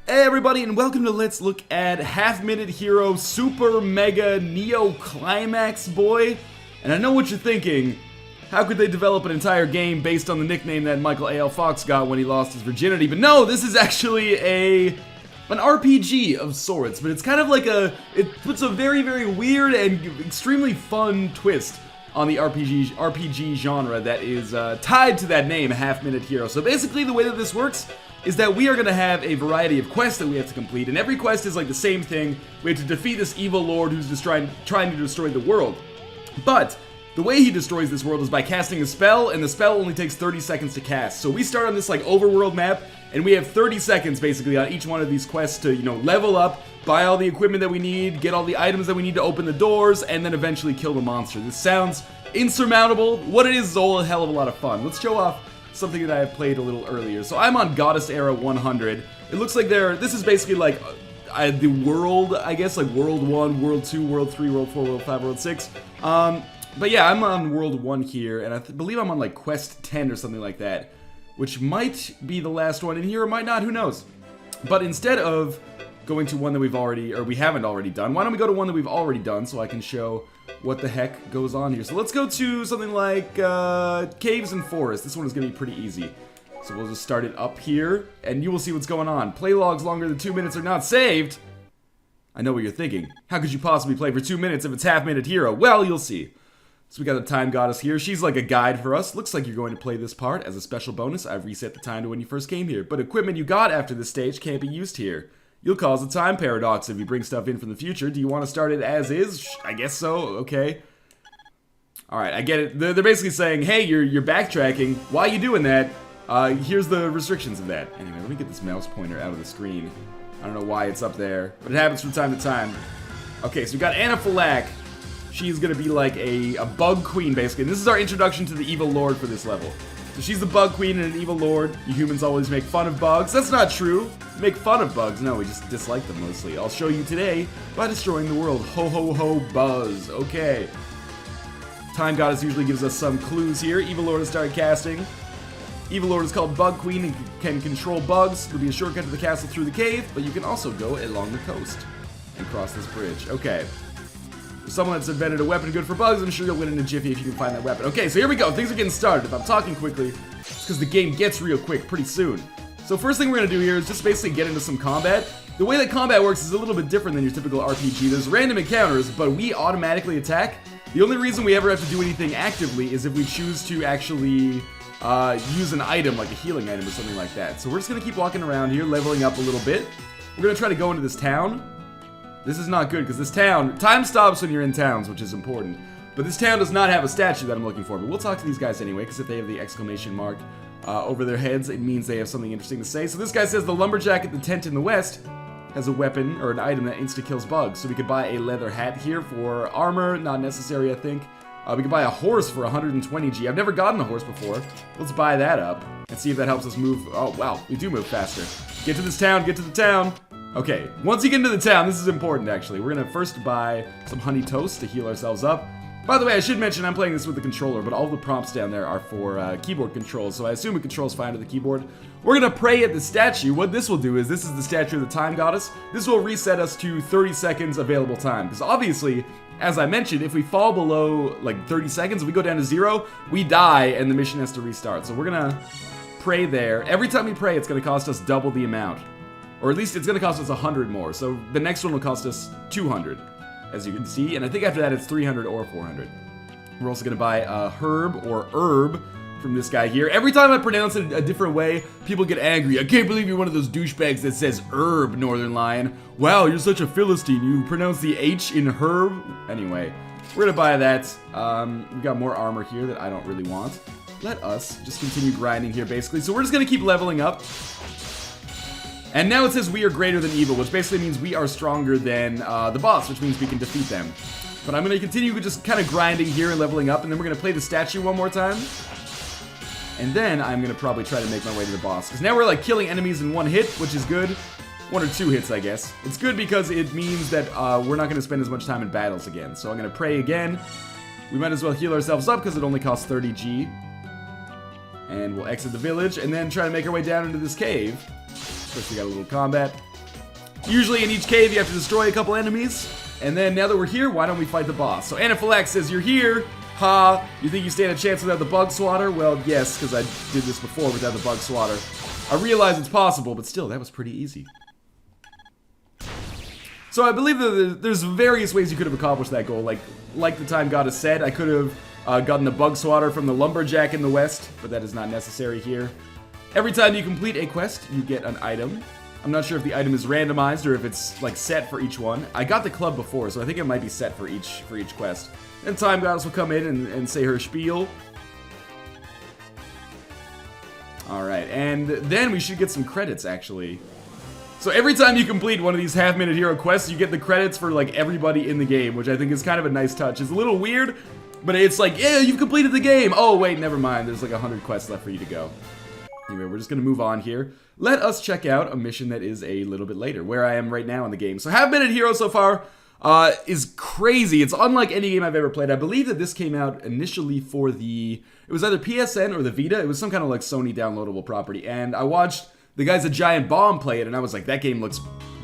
Hey everybody, and welcome to Let's Look at Half Minute Hero Super Mega Neo Climax Boy. And I know what you're thinking, how could they develop an entire game based on the nickname that Michael A.L. Fox got when he lost his virginity? But no, this is actually an RPG of sorts, but it's kind of like it puts a very, very weird and extremely fun twist on the RPG genre that is tied to that name, Half Minute Hero. So basically the way that this works is that we are going to have a variety of quests that we have to complete, and every quest is like the same thing. We have to defeat this evil lord who's just trying to destroy the world. But the way he destroys this world is by casting a spell, and the spell only takes 30 seconds to cast. So we start on this like overworld map, and we have 30 seconds basically on each one of these quests to, level up, buy all the equipment that we need, get all the items that we need to open the doors, and then eventually kill the monster. This sounds insurmountable. What it is a hell of a lot of fun. Let's show off something that I have played a little earlier. So I'm on Goddess Era 100. It looks like this is basically like the world, I guess, like World 1, World 2, World 3, World 4, World 5, World 6. But yeah, I'm on World 1 here, and I believe I'm on like Quest 10 or something like that, which might be the last one in here, or might not, who knows. But instead of going to one that we haven't already done, why don't we go to one that we've already done so I can show what the heck goes on here. So let's go to something like Caves and Forests. This one is going to be pretty easy. So we'll just start it up here, and you will see what's going on. Play logs longer than 2 minutes are not saved. I know what you're thinking. How could you possibly play for 2 minutes if it's Half Minute Hero? Well, you'll see. So we got the time goddess here. She's like a guide for us. Looks like you're going to play this part. As a special bonus, I've reset the time to when you first came here. But equipment you got after this stage can't be used here. You'll cause a time paradox if you bring stuff in from the future. Do you want to start it as is? I guess so. Okay. Alright, I get it. They're basically saying, hey, you're backtracking. Why are you doing that? Here's the restrictions of that. Anyway, let me get this mouse pointer out of the screen. I don't know why it's up there, but it happens from time to time. Okay, so we got Anaphylak. She's gonna be like a bug queen, basically. And this is our introduction to the evil lord for this level. So she's the bug queen and an evil lord. You humans always make fun of bugs. That's not true. Make fun of bugs. No, we just dislike them mostly. I'll show you today by destroying the world. Ho ho ho buzz. Okay. Time Goddess usually gives us some clues here. Evil Lord has started casting. Evil Lord is called Bug Queen and can control bugs. There'll be a shortcut to the castle through the cave, but you can also go along the coast and cross this bridge. Okay. For someone that's invented a weapon good for bugs, I'm sure you'll win in a jiffy if you can find that weapon. Okay, so here we go. Things are getting started. If I'm talking quickly, it's because the game gets real quick pretty soon. So first thing we're going to do here is just basically get into some combat. The way that combat works is a little bit different than your typical RPG. There's random encounters, but we automatically attack. The only reason we ever have to do anything actively is if we choose to actually use an item, like a healing item or something like that. So we're just going to keep walking around here, leveling up a little bit. We're going to try to go into this town. This is not good, because this town, time stops when you're in towns, which is important. But this town does not have a statue that I'm looking for, but we'll talk to these guys anyway, because if they have the exclamation mark over their heads, it means they have something interesting to say. So this guy says the lumberjack at the tent in the west has a weapon, or an item that insta-kills bugs. So we could buy a leather hat here for armor, not necessary, I think. We could buy a horse for 120 G. I've never gotten a horse before. Let's buy that up and see if that helps us move. Oh, wow, we do move faster. Get to this town, get to the town. Okay, once you get into the town, this is important actually. We're gonna first buy some honey toast to heal ourselves up. By the way, I should mention I'm playing this with the controller, but all the prompts down there are for keyboard controls, so I assume it controls fine to the keyboard. We're gonna pray at the statue. What this will do is, this is the statue of the time goddess. This will reset us to 30 seconds available time, because obviously, as I mentioned, if we fall below like 30 seconds, if we go down to 0, we die and the mission has to restart. So we're gonna pray there. Every time we pray, it's gonna cost us double the amount. Or at least it's going to cost us 100 more. So the next one will cost us 200, as you can see. And I think after that it's 300 or 400. We're also going to buy a herb or herb from this guy here. Every time I pronounce it a different way, people get angry. I can't believe you're one of those douchebags that says herb, Northern Lion. Wow, you're such a Philistine. You pronounce the H in herb. Anyway, we're going to buy that. We've got more armor here that I don't really want. Let us just continue grinding here, basically. So we're just going to keep leveling up. And now it says we are greater than evil, which basically means we are stronger than the boss, which means we can defeat them. But I'm going to continue just kind of grinding here and leveling up, and then we're going to play the statue one more time. And then I'm going to probably try to make my way to the boss. Because now we're like killing enemies in one hit, which is good. 1 or 2 hits, I guess. It's good because it means that we're not going to spend as much time in battles again. So I'm going to pray again. We might as well heal ourselves up because it only costs 30 G. And we'll exit the village and then try to make our way down into this cave. First we got a little combat. Usually in each cave you have to destroy a couple enemies. And then now that we're here, why don't we fight the boss? So Anaphylax says, you're here. Ha, you think you stand a chance without the bug swatter? Well, yes, because I did this before without the bug swatter. I realize it's possible, but still, that was pretty easy. So I believe that there's various ways you could have accomplished that goal. Like the time God has said, I could have gotten the bug swatter from the lumberjack in the west, but that is not necessary here. Every time you complete a quest, you get an item. I'm not sure if the item is randomized or if it's like set for each one. I got the club before, so I think it might be set for each quest. And Time Goddess will come in and say her spiel. Alright, and then we should get some credits, actually. So every time you complete one of these half-minute hero quests, you get the credits for, like, everybody in the game, which I think is kind of a nice touch. It's a little weird, but it's like, yeah, you've completed the game! Oh, wait, never mind. There's like 100 quests left for you to go. Anyway, we're just gonna move on here. Let us check out a mission that is a little bit later, where I am right now in the game. So half-minute hero so far is crazy. It's unlike any game I've ever played. I believe that this came out initially for the... It was either PSN or the Vita. It was some kind of like Sony downloadable property. And I watched the guys at Giant Bomb play it, and I was like, that game looks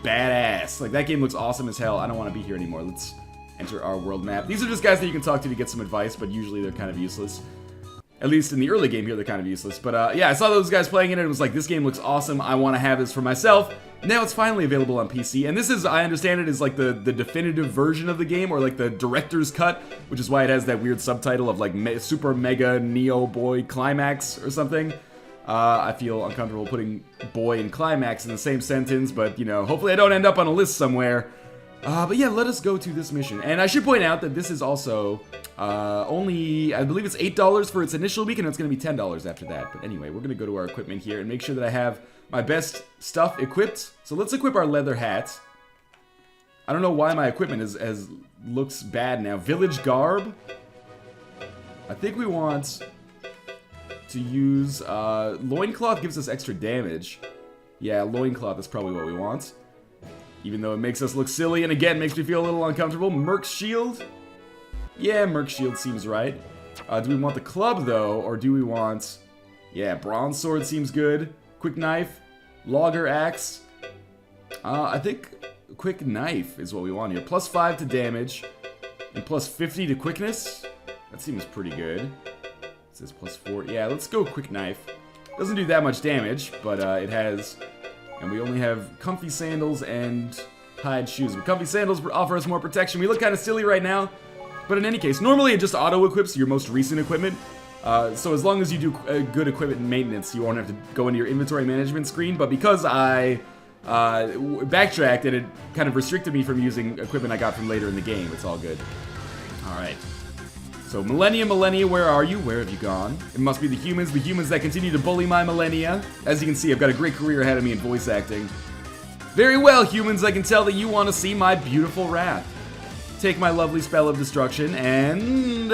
badass. Like, that game looks awesome as hell. I don't want to be here anymore. Let's enter our world map. These are just guys that you can talk to get some advice, but usually they're kind of useless. At least in the early game here, they're kind of useless. But yeah, I saw those guys playing it, and it was like, this game looks awesome. I want to have this for myself. Now it's finally available on PC, and this is, I understand it, is like the definitive version of the game, or like the director's cut, which is why it has that weird subtitle of like Super Mega Neo Boy Climax or something. I feel uncomfortable putting boy and climax in the same sentence, but you know, hopefully I don't end up on a list somewhere. But yeah, let us go to this mission. And I should point out that this is also only, I believe it's $8 for its initial week, and it's going to be $10 after that. But anyway, we're going to go to our equipment here and make sure that I have my best stuff equipped. So let's equip our leather hats. I don't know why my equipment looks bad now. Village garb. I think we want to use loincloth. Gives us extra damage. Yeah, loincloth is probably what we want. Even though it makes us look silly, and again, makes me feel a little uncomfortable. Merc's shield? Yeah, Merc's shield seems right. Do we want the club, though, or do we want... Yeah, bronze sword seems good. Quick knife. Logger axe. I think quick knife is what we want here. Plus 5 to damage, and plus 50 to quickness. That seems pretty good. It says plus 4. Yeah, let's go quick knife. Doesn't do that much damage, but it has... And we only have comfy sandals and hide shoes. But comfy sandals offer us more protection. We look kind of silly right now. But in any case, normally it just auto-equips your most recent equipment. So as long as you do good equipment maintenance, you won't have to go into your inventory management screen. But because I backtracked and it kind of restricted me from using equipment I got from later in the game, it's all good. Alright. So, Millennia, where are you? Where have you gone? It must be the humans that continue to bully my Millennia. As you can see, I've got a great career ahead of me in voice acting. Very well, humans, I can tell that you want to see my beautiful wrath. Take my lovely spell of destruction, and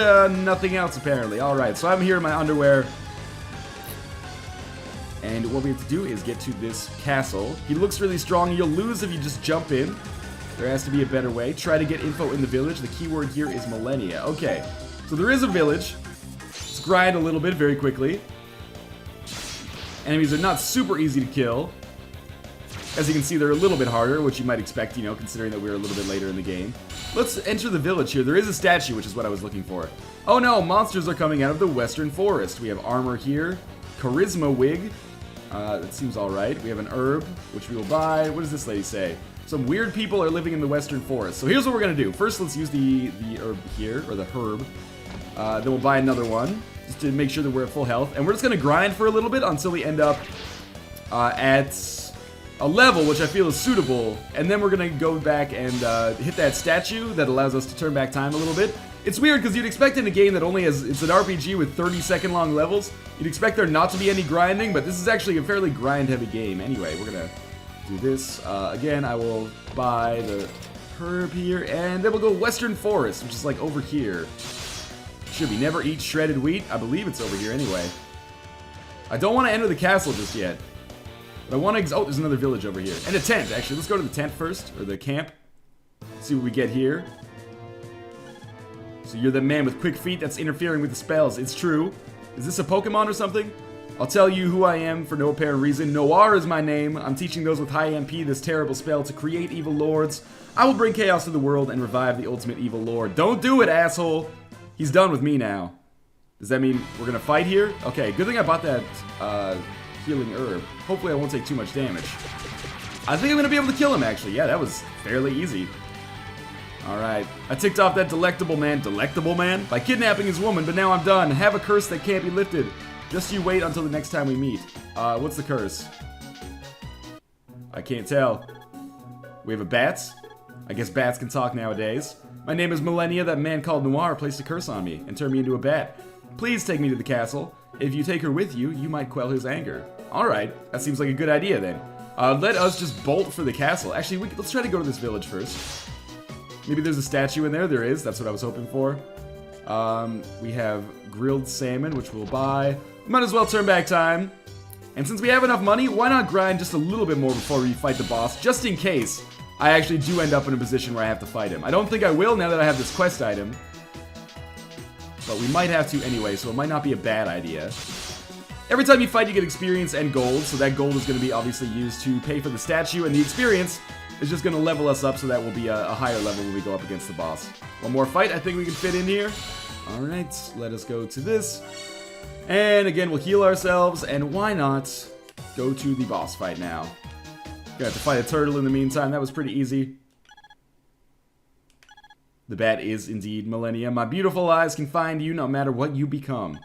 nothing else, apparently. Alright, so I'm here in my underwear. And what we have to do is get to this castle. He looks really strong. You'll lose if you just jump in. There has to be a better way. Try to get info in the village. The keyword here is Millennia. Okay. So there is a village. Let's grind a little bit very quickly. Enemies are not super easy to kill. As you can see, they're a little bit harder, which you might expect, you know, considering that we're a little bit later in the game. Let's enter the village here. There is a statue, which is what I was looking for. Oh no, monsters are coming out of the western forest. We have armor here. Charisma wig. That seems alright. We have an herb, which we will buy. What does this lady say? Some weird people are living in the western forest. So here's what we're going to do. First, let's use the herb here, or the herb. Then we'll buy another one, just to make sure that we're at full health. And we're just going to grind for a little bit until we end up at a level which I feel is suitable. And then we're going to go back and hit that statue that allows us to turn back time a little bit. It's weird because you'd expect in a game that only has, it's an RPG with 30-second long levels, you'd expect there not to be any grinding, but this is actually a fairly grind-heavy game. Anyway, we're going to do this. Again, I will buy the herb here, and then we'll go Western Forest, which is like over here. Should be never eat shredded wheat. I believe it's over here anyway. I don't want to enter the castle just yet. But I want to... Oh, there's another village over here. And a tent, actually. Let's go to the tent first, or the camp. See what we get here. So you're the man with quick feet that's interfering with the spells. It's true. Is this a Pokemon or something? I'll tell you who I am for no apparent reason. Noir is my name. I'm teaching those with high MP this terrible spell to create evil lords. I will bring chaos to the world and revive the ultimate evil lord. Don't do it, asshole! He's done with me now. Does that mean we're gonna fight here? Okay, good thing I bought that healing herb. Hopefully I won't take too much damage. I think I'm gonna be able to kill him, actually. Yeah, that was fairly easy. Alright, I ticked off that delectable man by kidnapping his woman, but now I'm done. Have a curse that can't be lifted. Just you wait until the next time we meet. What's the curse? I can't tell. We have a bats? I guess bats can talk nowadays. My name is Millennia. That man called Noir placed a curse on me and turned me into a bat. Please take me to the castle. If you take her with you, you might quell his anger. Alright, that seems like a good idea then. Let us just bolt for the castle. Actually, let's try to go to this village first. Maybe there's a statue in there. There is. That's what I was hoping for. We have grilled salmon, which we'll buy. Might as well turn back time. And since we have enough money, why not grind just a little bit more before we fight the boss, just in case I actually do end up in a position where I have to fight him. I don't think I will now that I have this quest item. But we might have to anyway, so it might not be a bad idea. Every time you fight, you get experience and gold, so that gold is going to be obviously used to pay for the statue, and the experience is just going to level us up, so that will be a higher level when we go up against the boss. One more fight, I think we can fit in here. Alright, let us go to this. And again, we'll heal ourselves, and why not go to the boss fight now. Gonna have to fight a turtle in the meantime, that was pretty easy. The bat is indeed Millennia. My beautiful eyes can find you no matter what you become.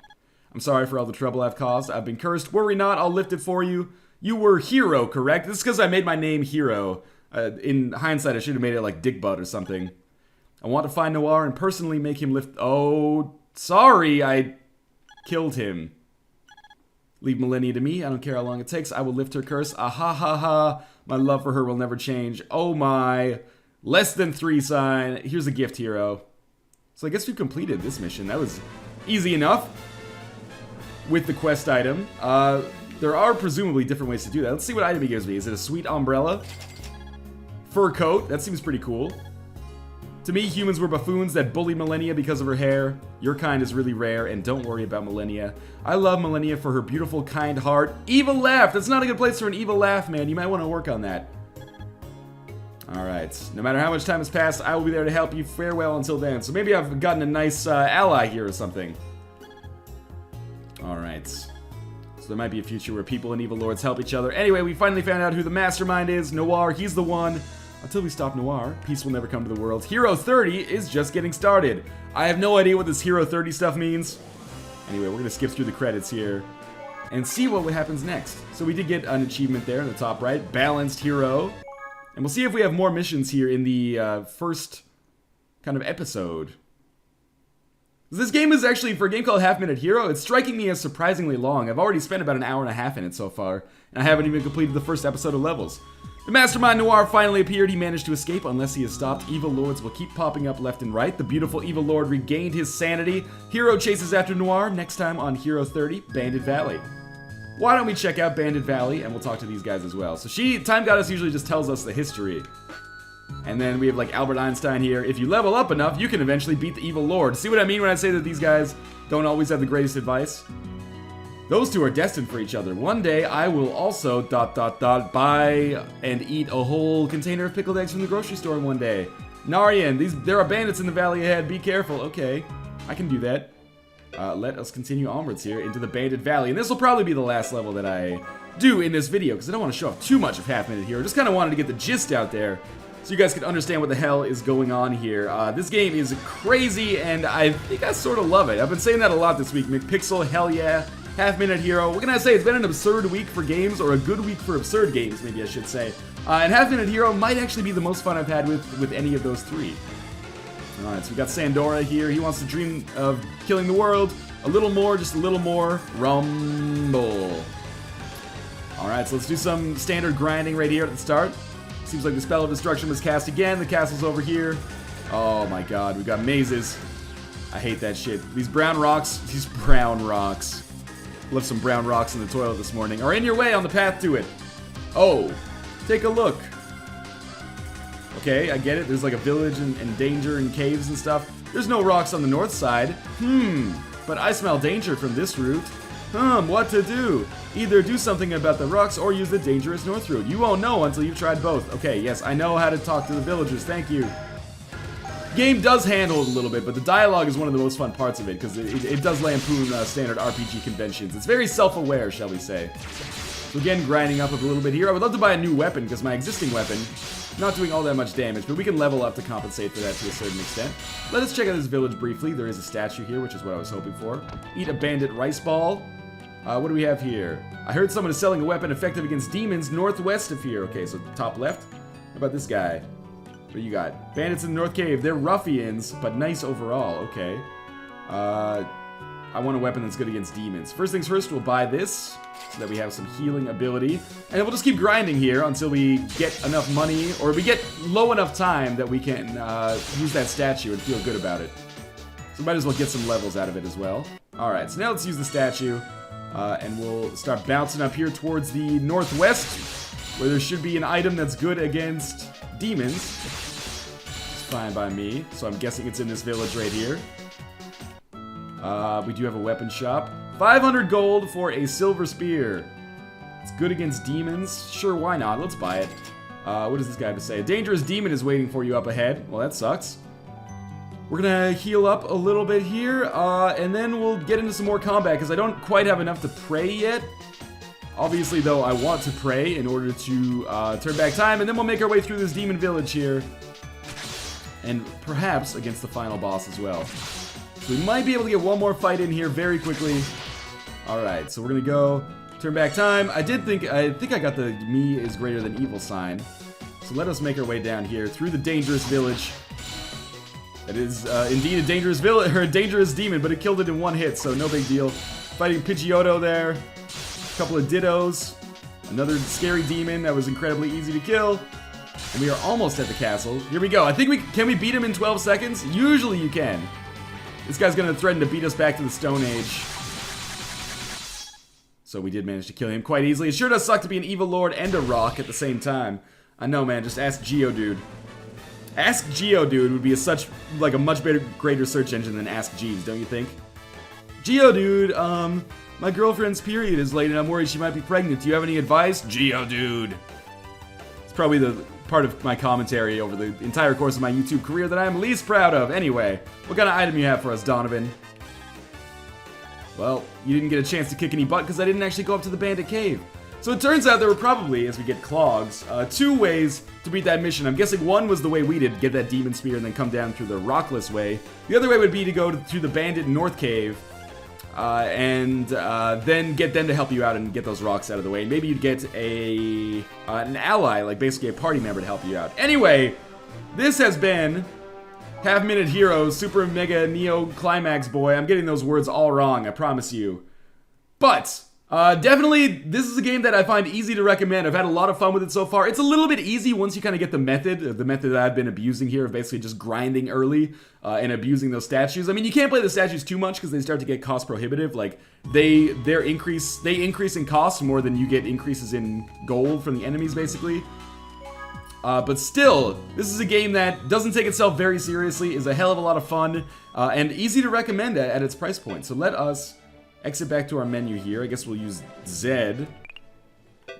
I'm sorry for all the trouble I've caused. I've been cursed. Worry not, I'll lift it for you. You were Hero, correct? This is because I made my name Hero. In hindsight, I should have made it like Dick Butt or something. I want to find Noir and personally make him lift... Oh, sorry, I killed him. Leave Millennia to me. I don't care how long it takes. I will lift her curse. Ah ha ha ha. My love for her will never change. Oh my. Less than 3 sign. Here's a gift, Hero. So I guess we completed this mission. That was easy enough. With the quest item. There are presumably different ways to do that. Let's see what item he gives me. Is it a sweet umbrella? Fur coat. That seems pretty cool. To me, humans were buffoons that bully Millennia because of her hair. Your kind is really rare, and don't worry about Millennia. I love Millennia for her beautiful, kind heart. Evil laugh! That's not a good place for an evil laugh, man. You might want to work on that. Alright. No matter how much time has passed, I will be there to help you. Farewell until then. So maybe I've gotten a nice ally here or something. Alright. So there might be a future where people and evil lords help each other. Anyway, we finally found out who the mastermind is. Noir, he's the one. Until we stop Noir, peace will never come to the world. Hero 30 is just getting started. I have no idea what this Hero 30 stuff means. Anyway, we're going to skip through the credits here and see what happens next. So we did get an achievement there in the top right. Balanced Hero. And we'll see if we have more missions here in the first kind of episode. This game is actually, for a game called Half Minute Hero, it's striking me as surprisingly long. I've already spent about an hour and a half in it so far, and I haven't even completed the first episode of levels. The Mastermind Noir finally appeared. He managed to escape unless he is stopped. Evil lords will keep popping up left and right. The beautiful evil lord regained his sanity. Hero chases after Noir next time on Hero 30, Bandit Valley. Why don't we check out Bandit Valley, and we'll talk to these guys as well. So Time Goddess usually just tells us the history. And then we have like Albert Einstein here. If you level up enough, you can eventually beat the evil lord. See what I mean when I say that these guys don't always have the greatest advice? Those two are destined for each other. One day, I will also ... buy and eat a whole container of pickled eggs from the grocery store in one day. Narian, there are bandits in the valley ahead. Be careful. Okay, I can do that. Let us continue onwards here into the Bandit Valley. And this will probably be the last level that I do in this video, because I don't want to show off too much of Half Minute Hero. Just kind of wanted to get the gist out there, so you guys can understand what the hell is going on here. This game is crazy, and I think I sort of love it. I've been saying that a lot this week. McPixel, hell yeah. Half Minute Hero. What can I say? It's been an absurd week for games, or a good week for absurd games, maybe I should say. And Half Minute Hero might actually be the most fun I've had with any of those three. Alright, so we got Sandora here. He wants to dream of killing the world. A little more, just a little more. Rumble. Alright, so let's do some standard grinding right here at the start. Seems like the spell of destruction was cast again. The castle's over here. Oh my god, we got mazes. I hate that shit. These brown rocks. Left some brown rocks in the toilet this morning. Are in your way on the path to it. Oh, take a look. Okay, I get it. There's like a village and danger and caves and stuff. There's no rocks on the north side. But I smell danger from this route. What to do? Either do something about the rocks or use the dangerous north route. You won't know until you've tried both. Okay, yes, I know how to talk to the villagers. Thank you. Game does handle it a little bit, but the dialogue is one of the most fun parts of it because it does lampoon standard RPG conventions. It's very self-aware, shall we say. So again, grinding up a little bit here. I would love to buy a new weapon because my existing weapon not doing all that much damage, but we can level up to compensate for that to a certain extent. Let us check out this village briefly. There is a statue here, which is what I was hoping for. Eat a bandit rice ball. What do we have here? I heard someone is selling a weapon effective against demons northwest of here. Okay, so top left. How about this guy? What do you got? Bandits in the North Cave. They're ruffians, but nice overall. Okay. I want a weapon that's good against demons. First things first, we'll buy this so that we have some healing ability. And we'll just keep grinding here until we get enough money, or we get low enough time that we can use that statue and feel good about it. So might as well get some levels out of it as well. Alright, so now let's use the statue. And we'll start bouncing up here towards the northwest, where there should be an item that's good against demons. It's fine by me, so I'm guessing it's in this village right here. We do have a weapon shop. 500 gold for a silver spear. It's good against demons. Sure, why not? Let's buy it. What does this guy have to say? A dangerous demon is waiting for you up ahead. Well, that sucks. We're gonna heal up a little bit here, and then we'll get into some more combat, because I don't quite have enough to pray yet. Obviously, though, I want to pray in order to turn back time, and then we'll make our way through this demon village here. And perhaps against the final boss as well. So we might be able to get one more fight in here very quickly. Alright, so we're gonna go turn back time. I think I got the me is greater than evil sign. So let us make our way down here through the dangerous village. It is indeed a dangerous village, or a dangerous demon, but it killed it in one hit, so no big deal. Fighting Pidgeotto there. A couple of Dittos. Another scary demon that was incredibly easy to kill. And we are almost at the castle. Here we go. I think can we beat him in 12 seconds? Usually you can. This guy's gonna threaten to beat us back to the Stone Age. So we did manage to kill him quite easily. It sure does suck to be an evil lord and a rock at the same time. I know, man. Just ask Geodude. Ask Geodude would be a much better, greater search engine than Ask Jeeves, don't you think? Geodude, my girlfriend's period is late and I'm worried she might be pregnant. Do you have any advice? Geodude. It's probably the part of my commentary over the entire course of my YouTube career that I'm least proud of. Anyway, what kind of item you have for us, Donovan? Well, you didn't get a chance to kick any butt because I didn't actually go up to the Bandit Cave. So it turns out there were probably, as we get clogs, 2 ways to beat that mission. I'm guessing one was the way we did, get that demon spear and then come down through the rockless way. The other way would be to go through the Bandit North Cave and then get them to help you out and get those rocks out of the way. And maybe you'd get an ally, like basically a party member to help you out. Anyway, this has been Half Minute Hero, Super Mega Neo Climax Boy. I'm getting those words all wrong, I promise you. But definitely, this is a game that I find easy to recommend. I've had a lot of fun with it so far. It's a little bit easy once you kind of get the method that I've been abusing here of basically just grinding early and abusing those statues. I mean, you can't play the statues too much because they start to get cost prohibitive. Like, they increase in cost more than you get increases in gold from the enemies, basically. But still, this is a game that doesn't take itself very seriously, is a hell of a lot of fun, and easy to recommend at its price point. So let us exit back to our menu here. I guess we'll use Z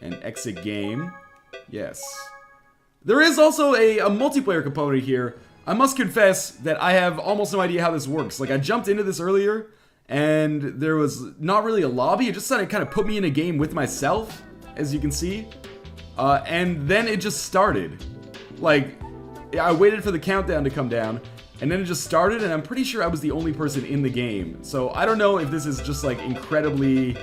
and exit game. Yes. There is also a multiplayer component here. I must confess that I have almost no idea how this works. Like, I jumped into this earlier, and there was not really a lobby. It just kind of put me in a game with myself, as you can see. And then it just started. Like, I waited for the countdown to come down, and then it just started, and I'm pretty sure I was the only person in the game. So I don't know if this is just like incredibly,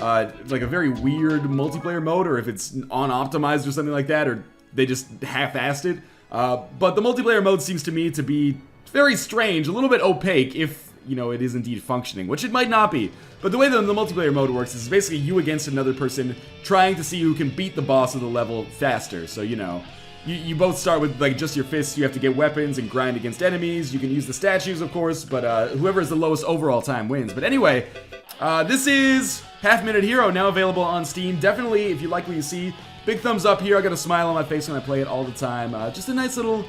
like a very weird multiplayer mode, or if it's unoptimized or something like that, or they just half-assed it. But the multiplayer mode seems to me to be very strange, a little bit opaque if, you know, it is indeed functioning, which it might not be. But the way that the multiplayer mode works is basically you against another person trying to see who can beat the boss of the level faster. So, you know, you both start with, like, just your fists. You have to get weapons and grind against enemies. You can use the statues, of course, but whoever has the lowest overall time wins. But anyway, this is Half Minute Hero, now available on Steam. Definitely, if you like what you see, big thumbs up here. I got a smile on my face when I play it all the time. Just a nice little...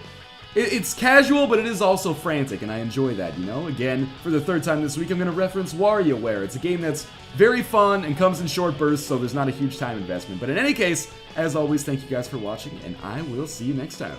It's casual, but it is also frantic, and I enjoy that, you know? Again, for the 3rd time this week, I'm going to reference WarioWare. It's a game that's very fun and comes in short bursts, so there's not a huge time investment. But in any case, as always, thank you guys for watching, and I will see you next time.